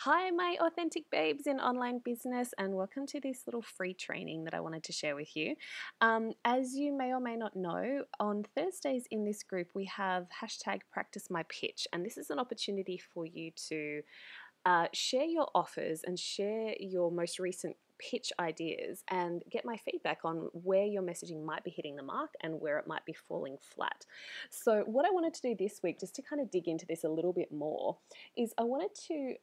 Hi, my authentic babes in online business, and welcome to this little free training that I wanted to share with you. As you may or may not know, on Thursdays in this group, we have hashtag practice my pitch, and this is an opportunity for you to share your offers and share your most recent pitch ideas and get my feedback on where your messaging might be hitting the mark and where it might be falling flat. So what I wanted to do this week, just to kind of dig into this a little bit more, is I wanted to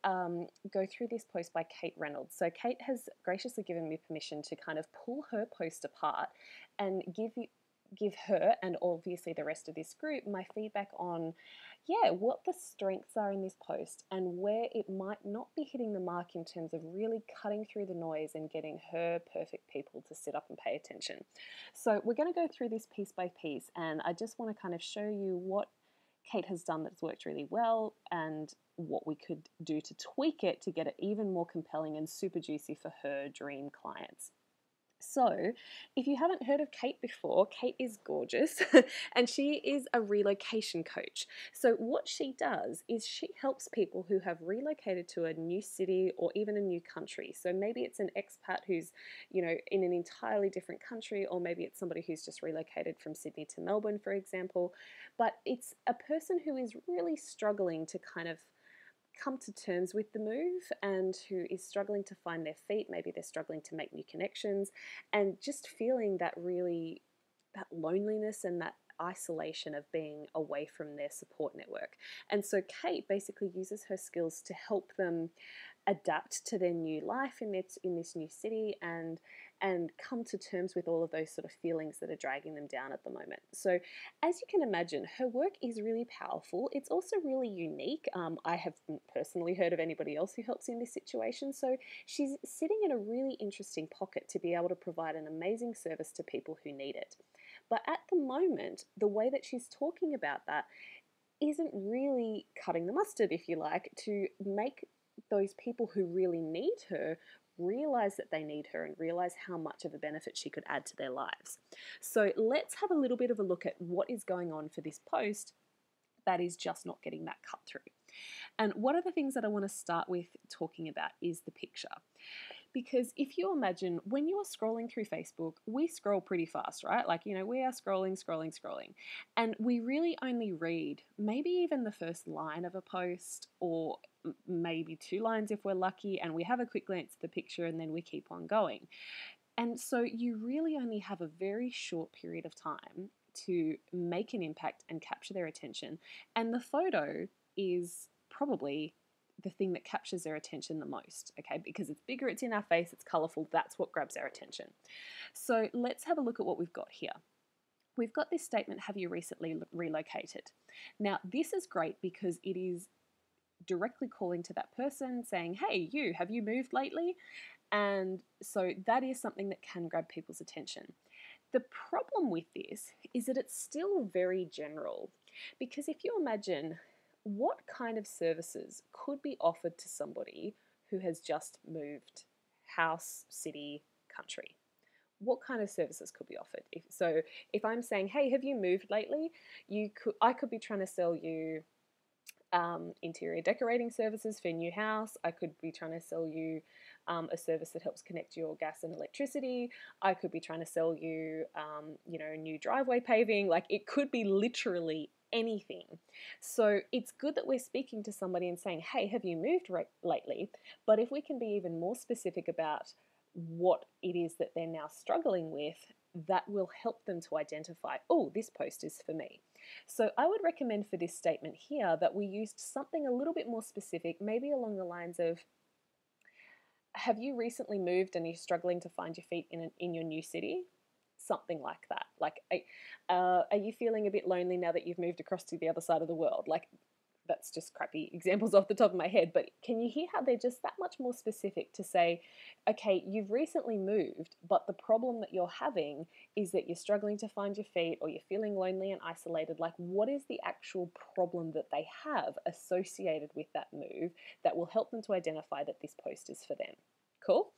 go through this post by Kate Reynolds. So Kate has graciously given me permission to kind of pull her post apart and give her and obviously the rest of this group my feedback on what the strengths are in this post and where it might not be hitting the mark in terms of really cutting through the noise and getting her perfect people to sit up and pay attention. So we're going to go through this piece by piece, and I just want to kind of show you what Kate has done that's worked really well and what we could do to tweak it to get it even more compelling and super juicy for her dream clients. So, if you haven't heard of Kate before, Kate is gorgeous and she is a relocation coach. So, what she does is she helps people who have relocated to a new city or even a new country. So, maybe it's an expat who's, in an entirely different country, or maybe it's somebody who's just relocated from Sydney to Melbourne, for example. But it's a person who is really struggling to kind of come to terms with the move and who is struggling to find their feet. Maybe they're struggling to make new connections and just feeling that loneliness and that isolation of being away from their support network. And so Kate basically uses her skills to help them adapt to their new life in this new city and come to terms with all of those sort of feelings that are dragging them down at the moment. So as you can imagine, her work is really powerful. It's also really unique. I haven't personally heard of anybody else who helps in this situation. So she's sitting in a really interesting pocket to be able to provide an amazing service to people who need it. But at the moment, the way that she's talking about that isn't really cutting the mustard, if you like, to make those people who really need her realize that they need her and realize how much of a benefit she could add to their lives. So let's have a little bit of a look at what is going on for this post that is just not getting that cut through. And one of the things that I want to start with talking about is the picture. Because if you imagine when you are scrolling through Facebook, we scroll pretty fast, right? We are scrolling, and we really only read maybe even the first line of a post or maybe two lines if we're lucky, and we have a quick glance at the picture and then we keep on going. And so you really only have a very short period of time to make an impact and capture their attention. And the photo is probably the thing that captures their attention the most, okay? Because it's bigger, it's in our face, it's colourful, that's what grabs our attention. So let's have a look at what we've got here. We've got this statement, have you recently relocated? Now, this is great because it is directly calling to that person saying, hey, you, have you moved lately? And so that is something that can grab people's attention. The problem with this is that it's still very general, because if you imagine what kind of services could be offered to somebody who has just moved house, city, country, what kind of services could be offered? If I'm saying, hey, have you moved lately? I could be trying to sell you interior decorating services for a new house. I could be trying to sell you a service that helps connect your gas and electricity. I could be trying to sell you, new driveway paving. Like, it could be literally anything. So it's good that we're speaking to somebody and saying, hey, have you moved lately? But if we can be even more specific about what it is that they're now struggling with, that will help them to identify, oh, this post is for me. So I would recommend for this statement here that we used something a little bit more specific, maybe along the lines of, have you recently moved and you're struggling to find your feet in your new city? Something like that. Like, are you feeling a bit lonely now that you've moved across to the other side of the world? Like, that's just crappy examples off the top of my head, but can you hear how they're just that much more specific to say, okay, you've recently moved, but the problem that you're having is that you're struggling to find your feet or you're feeling lonely and isolated. Like, what is the actual problem that they have associated with that move that will help them to identify that this post is for them? Cool.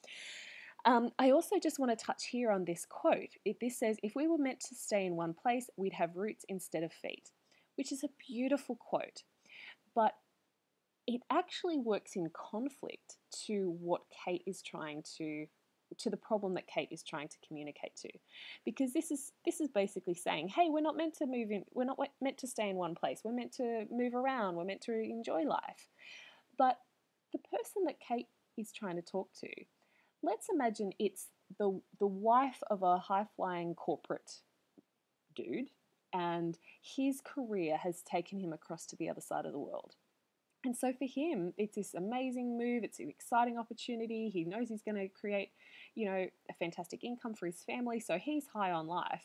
I also just want to touch here on this quote. This says, if we were meant to stay in one place, we'd have roots instead of feet, which is a beautiful quote. But it actually works in conflict to what Kate is trying to the problem that Kate is trying to communicate to, because this is basically saying, hey, we're not meant to move in, we're not meant to stay in one place, we're meant to move around, we're meant to enjoy life. But the person that Kate is trying to talk to, let's imagine it's the wife of a high flying corporate dude, and his career has taken him across to the other side of the world. And so for him, it's this amazing move. It's an exciting opportunity. He knows he's going to create, a fantastic income for his family. So he's high on life.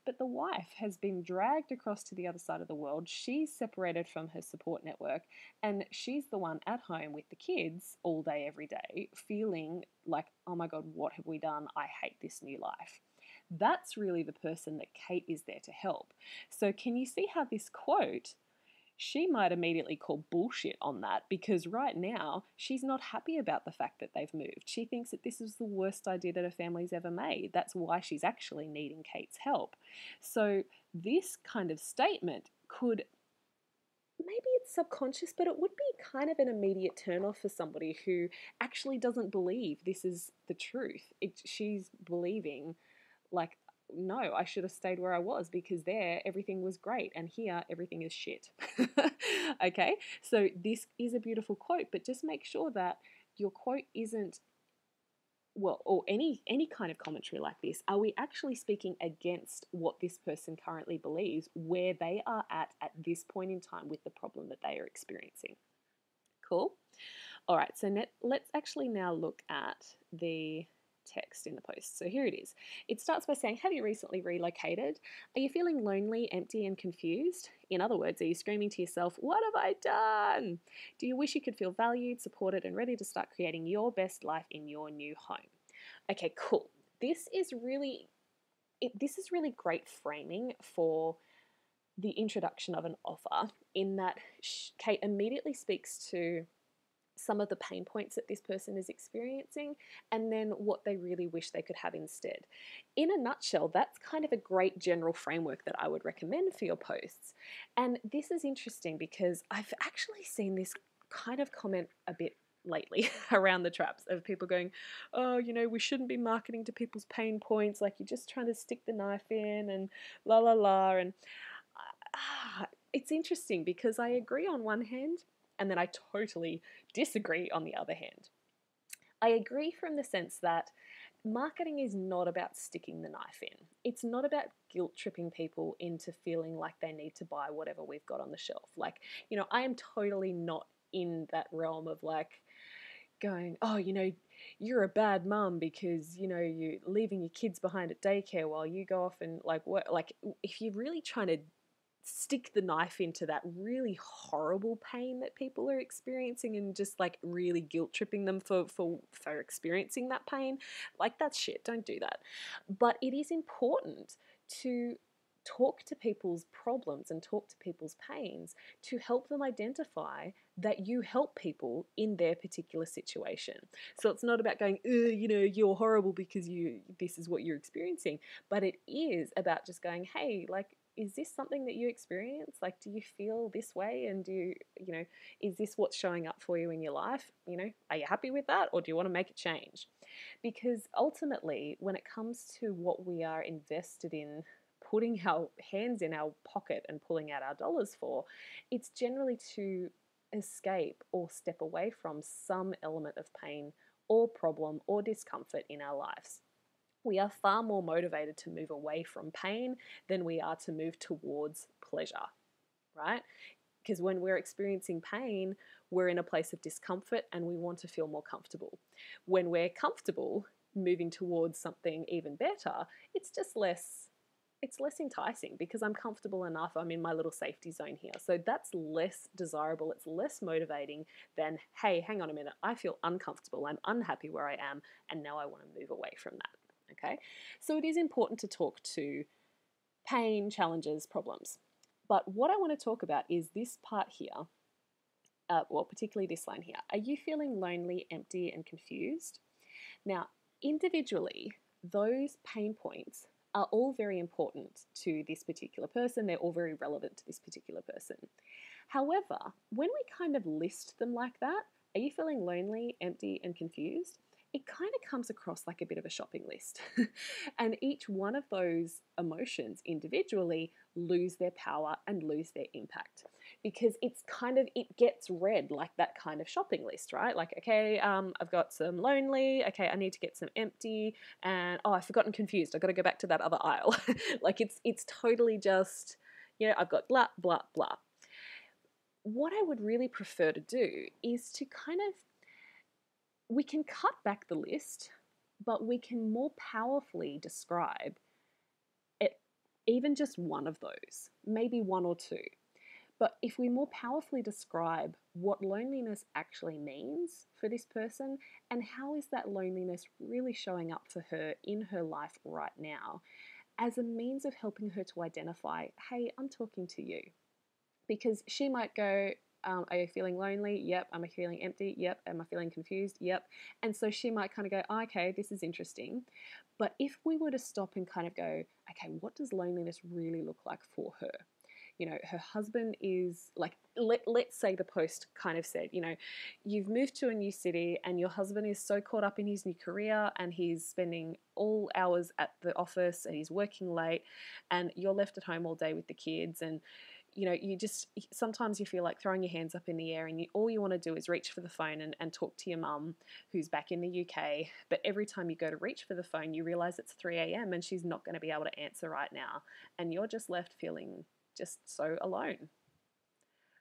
But the wife has been dragged across to the other side of the world. She's separated from her support network. And she's the one at home with the kids all day, every day, feeling like, oh my God, what have we done? I hate this new life. That's really the person that Kate is there to help. So can you see how this quote, she might immediately call bullshit on that, because right now she's not happy about the fact that they've moved. She thinks that this is the worst idea that her family's ever made. That's why she's actually needing Kate's help. So this kind of statement could, maybe it's subconscious, but it would be kind of an immediate turnoff for somebody who actually doesn't believe this is the truth. She's believing, like, no, I should have stayed where I was, because there everything was great and here everything is shit. Okay, so this is a beautiful quote, but just make sure that your quote isn't, well, or any kind of commentary like this, are we actually speaking against what this person currently believes, where they are at this point in time with the problem that they are experiencing? Cool. All right, so let's actually now look at the text in the post. So here it is. It starts by saying, have you recently relocated? Are you feeling lonely, empty, and confused? In other words, are you screaming to yourself, what have I done? Do you wish you could feel valued, supported, and ready to start creating your best life in your new home? Okay, cool. This is really great framing for the introduction of an offer, in that Kate immediately speaks to some of the pain points that this person is experiencing, and then what they really wish they could have instead. In a nutshell, that's kind of a great general framework that I would recommend for your posts. And this is interesting because I've actually seen this kind of comment a bit lately around the traps of people going, oh, we shouldn't be marketing to people's pain points, like you're just trying to stick the knife in and la la la. And it's interesting because I agree on one hand, and then I totally disagree on the other hand. I agree from the sense that marketing is not about sticking the knife in. It's not about guilt tripping people into feeling like they need to buy whatever we've got on the shelf. Like, I am totally not in that realm of like going, oh, you're a bad mum because, you're leaving your kids behind at daycare while you go off and like what, like if you're really trying to stick the knife into that really horrible pain that people are experiencing and just like really guilt tripping them for experiencing that pain, like that's shit. Don't do that. But it is important to talk to people's problems and talk to people's pains to help them identify that you help people in their particular situation. So it's not about going, you're horrible because this is what you're experiencing, but it is about just going, hey, like, is this something that you experience? Like, do you feel this way? And is this what's showing up for you in your life? Are you happy with that? Or do you want to make a change? Because ultimately, when it comes to what we are invested in putting our hands in our pocket and pulling out our dollars for, it's generally to escape or step away from some element of pain or problem or discomfort in our lives. We are far more motivated to move away from pain than we are to move towards pleasure, right? Because when we're experiencing pain, we're in a place of discomfort and we want to feel more comfortable. When we're comfortable, moving towards something even better, it's less enticing because I'm comfortable enough. I'm in my little safety zone here. So that's less desirable. It's less motivating than, hey, hang on a minute. I feel uncomfortable. I'm unhappy where I am. And now I want to move away from that. Okay, so it is important to talk to pain, challenges, problems. But what I want to talk about is this part here, particularly this line here. Are you feeling lonely, empty, and confused? Now, individually, those pain points are all very important to this particular person. They're all very relevant to this particular person. However, when we kind of list them like that, are you feeling lonely, empty, and confused? It kind of comes across like a bit of a shopping list. And each one of those emotions individually lose their power and lose their impact, because it's kind of, it gets read like that kind of shopping list, right? Like, okay, I've got some lonely, okay, I need to get some empty, and oh, I've forgotten confused, I've got to go back to that other aisle. Like it's totally just, I've got blah, blah, blah. What I would really prefer to do is to kind of, we can cut back the list, but we can more powerfully describe it, even just one of those, maybe one or two. But if we more powerfully describe what loneliness actually means for this person, and how is that loneliness really showing up for her in her life right now, as a means of helping her to identify, hey, I'm talking to you. Because she might go, are you feeling lonely? Yep. Am I feeling empty? Yep. Am I feeling confused? Yep. And so she might kind of go, oh, okay, this is interesting. But if we were to stop and kind of go, okay, what does loneliness really look like for her? Her husband is like, let's say the post kind of said, you've moved to a new city and your husband is so caught up in his new career and he's spending all hours at the office and he's working late and you're left at home all day with the kids, and you just, sometimes you feel like throwing your hands up in the air, and all you want to do is reach for the phone and talk to your mum who's back in the UK. But every time you go to reach for the phone, you realize it's 3 a.m. and she's not going to be able to answer right now. And you're just left feeling just so alone.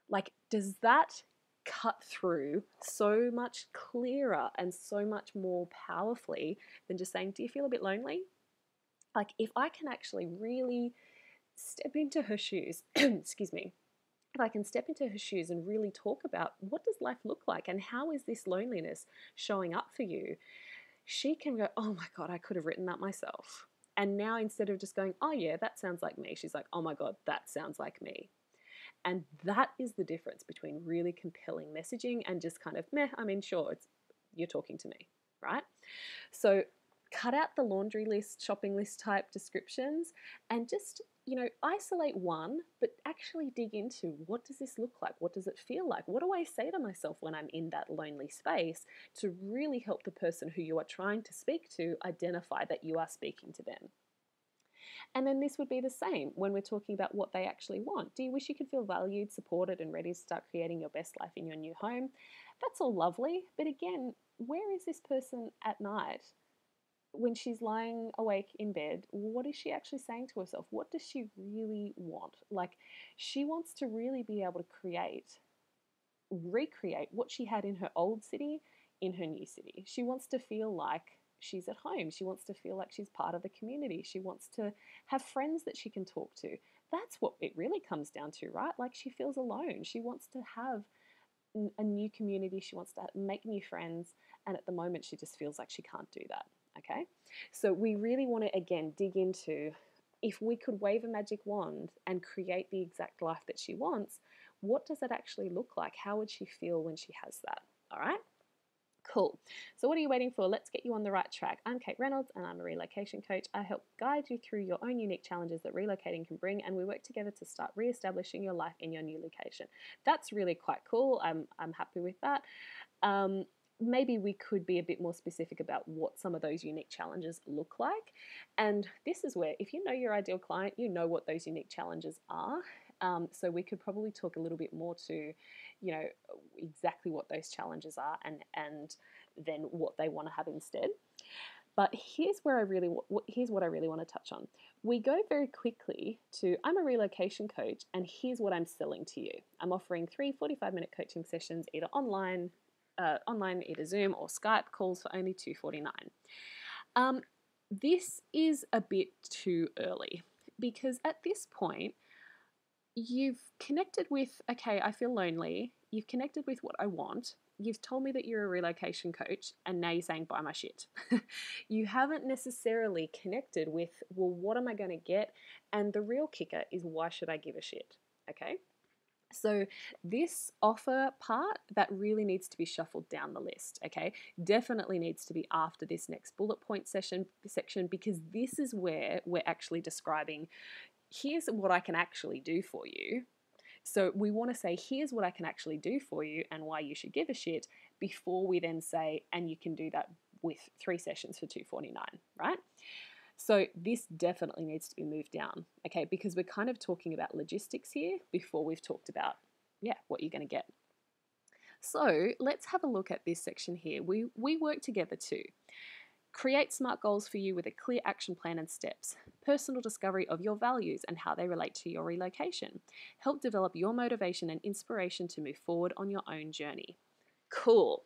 Like, does that cut through so much clearer and so much more powerfully than just saying, do you feel a bit lonely? Like, if I can actually really step into her shoes, excuse me, if I can step into her shoes and really talk about what does life look like and how is this loneliness showing up for you, she can go, oh my God, I could have written that myself. And now instead of just going, oh yeah, that sounds like me, she's like, oh my God, that sounds like me. And that is the difference between really compelling messaging and just kind of, meh, I mean, sure, you're talking to me, right? So cut out the laundry list, shopping list type descriptions, and just, isolate one, but actually dig into, what does this look like? What does it feel like? What do I say to myself when I'm in that lonely space, to really help the person who you are trying to speak to identify that you are speaking to them? And then this would be the same when we're talking about what they actually want. Do you wish you could feel valued, supported, and ready to start creating your best life in your new home? That's all lovely, but again, where is this person at night? When she's lying awake in bed, what is she actually saying to herself? What does she really want? Like, she wants to really be able to recreate what she had in her old city in her new city. She wants to feel like she's at home. She wants to feel like she's part of the community. She wants to have friends that she can talk to. That's what it really comes down to, right? Like, she feels alone. She wants to have a new community. She wants to make new friends. And at the moment, she just feels like she can't do that. Okay, so we really want to, again, dig into, if we could wave a magic wand and create the exact life that she wants, what does that actually look like? How would she feel when she has that? All right, cool. So what are you waiting for? Let's get you on the right track. I'm Kate Reynolds and I'm a relocation coach. I help guide you through your own unique challenges that relocating can bring, and we work together to start re-establishing your life in your new location. That's really quite cool. I'm happy with that. Maybe we could be a bit more specific about what some of those unique challenges look like. And this is where, if you know your ideal client, you know what those unique challenges are. So we could probably talk a little bit more to, exactly what those challenges are, and then what they want to have instead. But here's what I really want to touch on. We go very quickly to, I'm a relocation coach, and here's what I'm selling to you. I'm offering 3 45-minute coaching sessions, either online, either Zoom or Skype calls, for only $249. This is a bit too early, because at this point, you've connected with, okay, I feel lonely. You've connected with what I want. You've told me that you're a relocation coach, and now you're saying, buy my shit. You haven't necessarily connected with, well, what am I going to get? And the real kicker is, why should I give a shit? Okay. So this offer part, that really needs to be shuffled down the list, okay? Definitely needs to be after this next bullet point section, because this is where we're actually describing, here's what I can actually do for you. So we want to say, here's what I can actually do for you and why you should give a shit, before we then say, and you can do that with 3 sessions for $249, right? So this definitely needs to be moved down, okay? Because we're kind of talking about logistics here before we've talked about, what you're going to get. So let's have a look at this section here. We work together to create SMART goals for you with a clear action plan and steps. Personal discovery of your values and how they relate to your relocation. Help develop your motivation and inspiration to move forward on your own journey. Cool.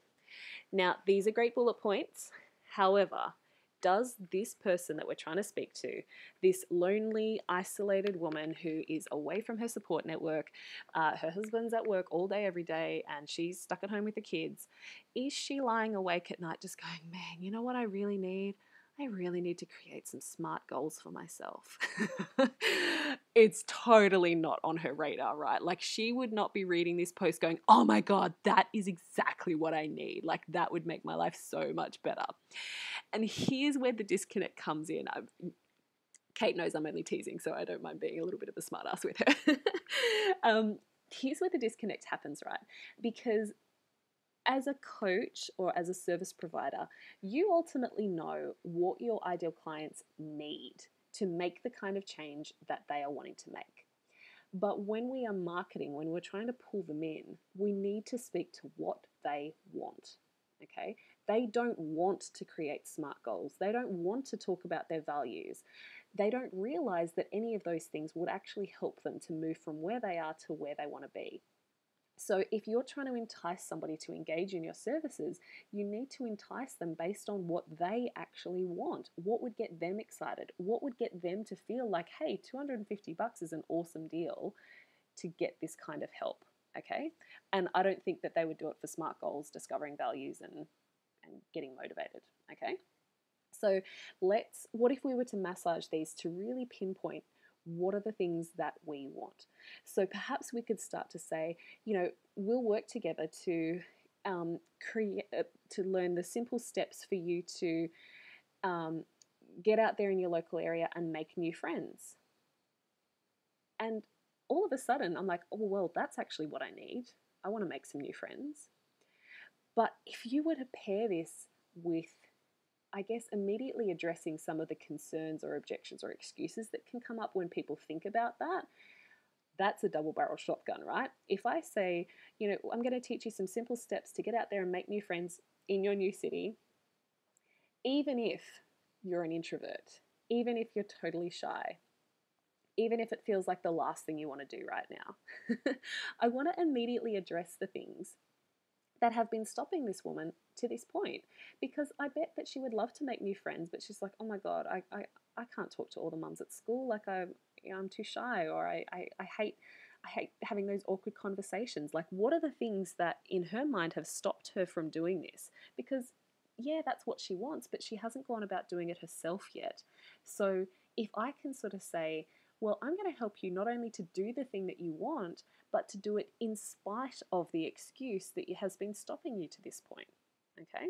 Now, these are great bullet points. However, does this person that we're trying to speak to, this lonely, isolated woman who is away from her support network, her husband's at work all day, every day, and she's stuck at home with the kids, is she lying awake at night just going, man, you know what I really need? I really need to create some SMART goals for myself. It's totally not on her radar, right? Like, she would not be reading this post going, oh my God, that is exactly what I need. Like, that would make my life so much better. And here's where the disconnect comes in. Kate knows I'm only teasing, so I don't mind being a little bit of a smartass with her. Here's where the disconnect happens, right? Because as a coach or as a service provider, you ultimately know what your ideal clients need to make the kind of change that they are wanting to make. But when we are marketing, when we're trying to pull them in, we need to speak to what they want, okay? They don't want to create SMART goals. They don't want to talk about their values. They don't realize that any of those things would actually help them to move from where they are to where they want to be. So if you're trying to entice somebody to engage in your services, you need to entice them based on what they actually want. What would get them excited? What would get them to feel like, hey, $250 is an awesome deal to get this kind of help, okay? And I don't think that they would do it for SMART goals, discovering values, and getting motivated, okay? So what if we were to massage these to really pinpoint what are the things that we want? So perhaps we could start to say, we'll work together to to learn the simple steps for you to get out there in your local area and make new friends. And all of a sudden, I'm like, oh, well, that's actually what I need. I want to make some new friends. But if you were to pair this with, I guess, immediately addressing some of the concerns or objections or excuses that can come up when people think about that, that's a double-barrel shotgun, right? If I say, I'm going to teach you some simple steps to get out there and make new friends in your new city, even if you're an introvert, even if you're totally shy, even if it feels like the last thing you want to do right now, I want to immediately address the things that have been stopping this woman to this point, because I bet that she would love to make new friends, but she's like, oh my God, I can't talk to all the mums at school. Like, I'm too shy, or I hate having those awkward conversations. Like, what are the things that in her mind have stopped her from doing this? Because yeah, that's what she wants, but she hasn't gone about doing it herself yet. So if I can sort of say, well, I'm going to help you not only to do the thing that you want, but to do it in spite of the excuse that has been stopping you to this point, okay?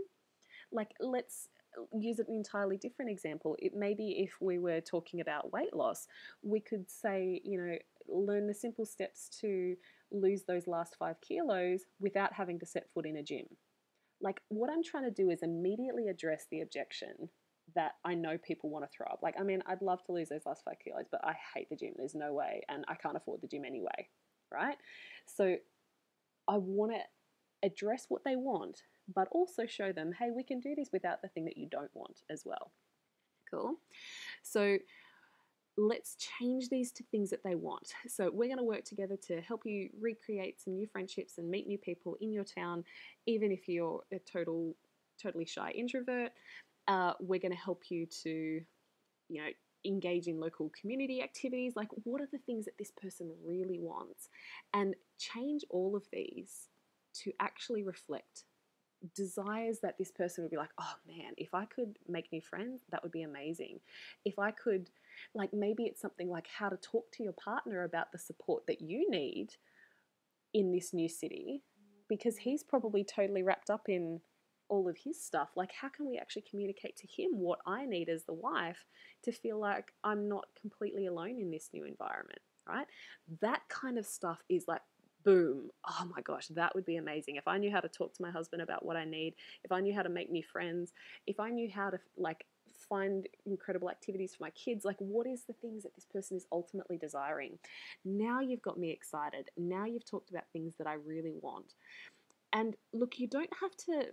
Like, let's use an entirely different example. It may be, if we were talking about weight loss, we could say, learn the simple steps to lose those last 5 kilos without having to set foot in a gym. Like, what I'm trying to do is immediately address the objection that I know people want to throw up. Like, I mean, I'd love to lose those last 5 kilos, but I hate the gym. There's no way, and I can't afford the gym anyway, right? So I want to address what they want, but also show them, hey, we can do this without the thing that you don't want as well. Cool. So let's change these to things that they want. So we're going to work together to help you recreate some new friendships and meet new people in your town, even if you're a totally shy introvert. We're going to help you to, engage in local community activities. Like, what are the things that this person really wants? And change all of these to actually reflect desires that this person would be like, oh man, if I could make new friends, that would be amazing. If I could, like, maybe it's something like how to talk to your partner about the support that you need in this new city, because he's probably totally wrapped up in all of his stuff. Like, how can we actually communicate to him what I need as the wife to feel like I'm not completely alone in this new environment? right? That kind of stuff is like, boom, oh my gosh, that would be amazing. If I knew how to talk to my husband about what I need, if I knew how to make new friends, if I knew how to like find incredible activities for my kids, like what is the things that this person is ultimately desiring? Now you've got me excited. Now you've talked about things that I really want. And look, you don't have to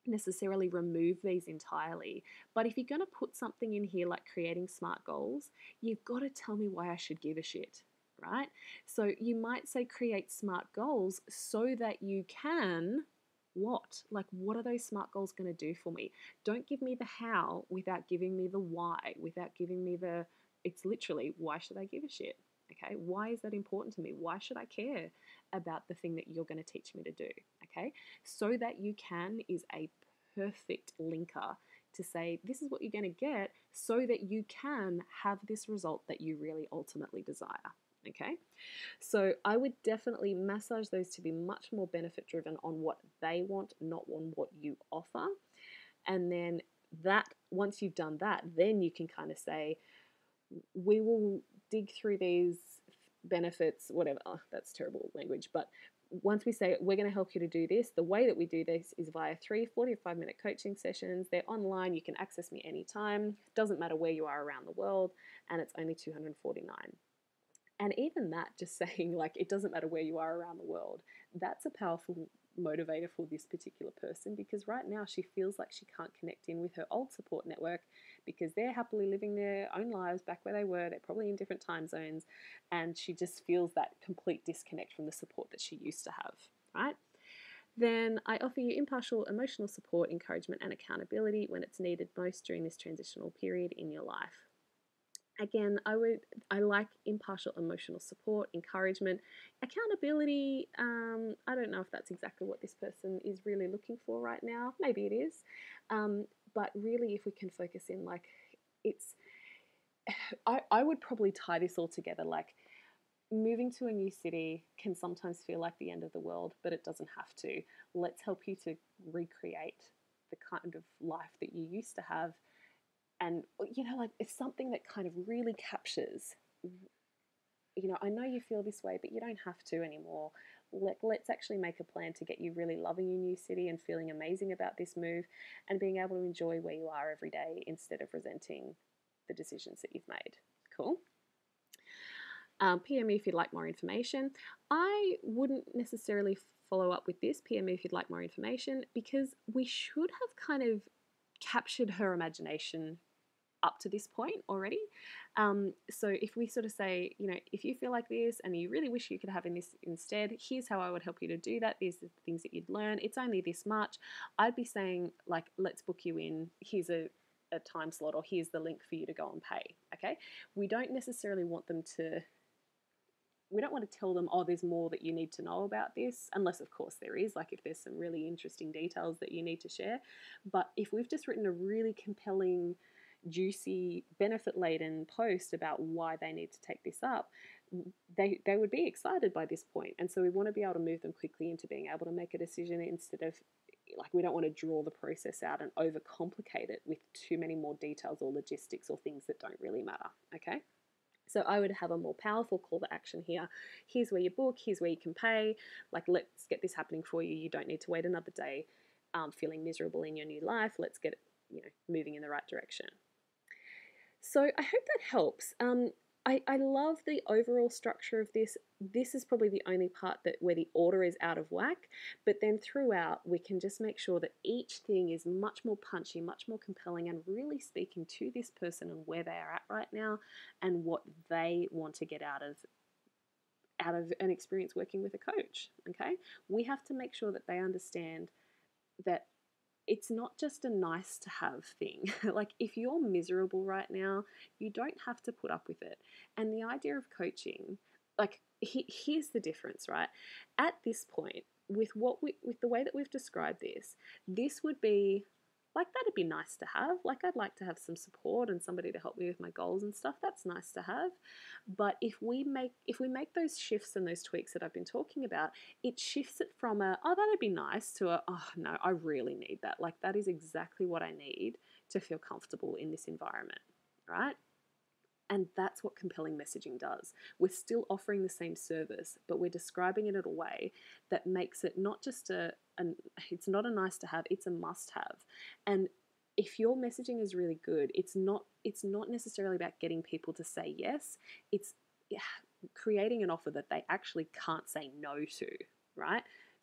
necessarily remove these entirely, but if you're going to put something in here like creating smart goals, you've got to tell me why I should give a shit, right? So you might say create smart goals so that you can what? Like, what are those smart goals going to do for me? Don't give me the how without giving me the why, without giving me the, it's literally, why should I give a shit? Okay, why is that important to me? Why should I care about the thing that you're going to teach me to do? Okay, so that you can is a perfect linker to say this is what you're going to get so that you can have this result that you really ultimately desire. Okay, so I would definitely massage those to be much more benefit driven on what they want, not on what you offer. And then that, once you've done that, then you can kind of say, we will dig through these benefits, whatever. Oh, that's terrible language. But once we say we're going to help you to do this, the way that we do this is via 45-minute coaching sessions. They're online. You can access me anytime. Doesn't matter where you are around the world. And it's only $249. And even that, just saying like it doesn't matter where you are around the world, that's a powerful motivator for this particular person, because right now she feels like she can't connect in with her old support network because they're happily living their own lives back where they were. They're probably in different time zones, and she just feels that complete disconnect from the support that she used to have, right? Then I offer you impartial emotional support, encouragement, and accountability when it's needed most during this transitional period in your life. Again, I like impartial emotional support, encouragement, accountability. I don't know if that's exactly what this person is really looking for right now. Maybe it is, but really, if we can focus in, like, it's. I would probably tie this all together. Like, moving to a new city can sometimes feel like the end of the world, but it doesn't have to. Let's help you to recreate the kind of life that you used to have. And, like, it's something that kind of really captures, I know you feel this way, but you don't have to anymore. Let's actually make a plan to get you really loving your new city and feeling amazing about this move and being able to enjoy where you are every day instead of resenting the decisions that you've made. Cool? PM me if you'd like more information. I wouldn't necessarily follow up with this. PM me if you'd like more information, because we should have kind of captured her imagination up to this point already. So if we sort of say, if you feel like this and you really wish you could have in this instead, here's how I would help you to do that. These are the things that you'd learn. It's only this much. I'd be saying, like, let's book you in. Here's a time slot, or here's the link for you to go and pay. Okay. We don't necessarily want them to. We don't want to tell them, oh, there's more that you need to know about this, unless, of course, there is, like if there's some really interesting details that you need to share. But if we've just written a really compelling, juicy, benefit-laden post about why they need to take this up, they would be excited by this point. And so we want to be able to move them quickly into being able to make a decision, instead of, like, we don't want to draw the process out and overcomplicate it with too many more details or logistics or things that don't really matter, okay? So I would have a more powerful call to action here. Here's where you book, here's where you can pay. Like, let's get this happening for you. You don't need to wait another day feeling miserable in your new life. Let's get it, moving in the right direction. So I hope that helps. I love the overall structure of this. This is probably the only part where the order is out of whack, but then throughout we can just make sure that each thing is much more punchy, much more compelling, and really speaking to this person and where they are at right now and what they want to get out of an experience working with a coach. Okay, we have to make sure that they understand that it's not just a nice to have thing. Like, if you're miserable right now, you don't have to put up with it. And the idea of coaching, like, here's the difference, right? At this point, with the way that we've described this would be like, that'd be nice to have. Like, I'd like to have some support and somebody to help me with my goals and stuff. That's nice to have. But if we make those shifts and those tweaks that I've been talking about, it shifts it from oh, that'd be nice, to oh no, I really need that. Like, that is exactly what I need to feel comfortable in this environment, right? And that's what compelling messaging does. We're still offering the same service, but we're describing it in a way that makes it not just it's not a nice to have, it's a must have. And if your messaging is really good, it's not necessarily about getting people to say yes. It's creating an offer that they actually can't say no to, right?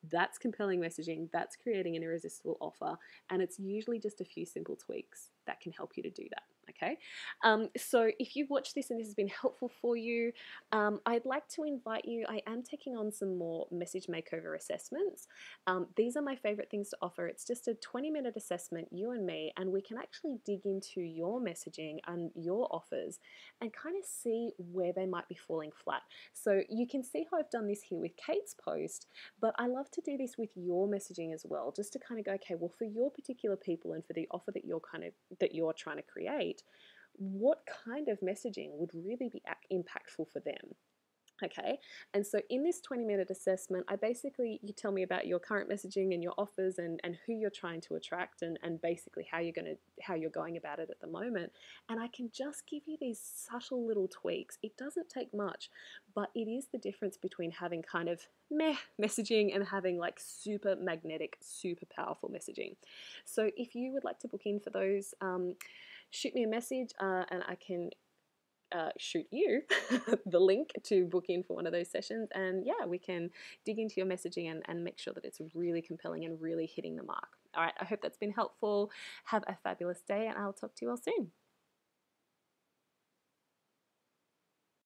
That's compelling messaging. That's creating an irresistible offer. And it's usually just a few simple tweaks that can help you to do that. Okay. So if you've watched this and this has been helpful for you, I'd like to invite you. I am taking on some more message makeover assessments. These are my favorite things to offer. It's just a 20-minute assessment, you and me, and we can actually dig into your messaging and your offers and kind of see where they might be falling flat. So you can see how I've done this here with Kate's post, but I love to do this with your messaging as well, just to kind of go, okay, well, for your particular people and for the offer that you're trying to create, what kind of messaging would really be impactful for them? Okay, and so in this 20-minute assessment, you tell me about your current messaging and your offers and who you're trying to attract and basically how you're going about it at the moment. And I can just give you these subtle little tweaks. It doesn't take much, but it is the difference between having kind of meh messaging and having like super magnetic, super powerful messaging. So if you would like to book in for those, shoot me a message and I can shoot you the link to book in for one of those sessions. And yeah, we can dig into your messaging and make sure that it's really compelling and really hitting the mark. All right, I hope that's been helpful. Have a fabulous day, and I'll talk to you all soon.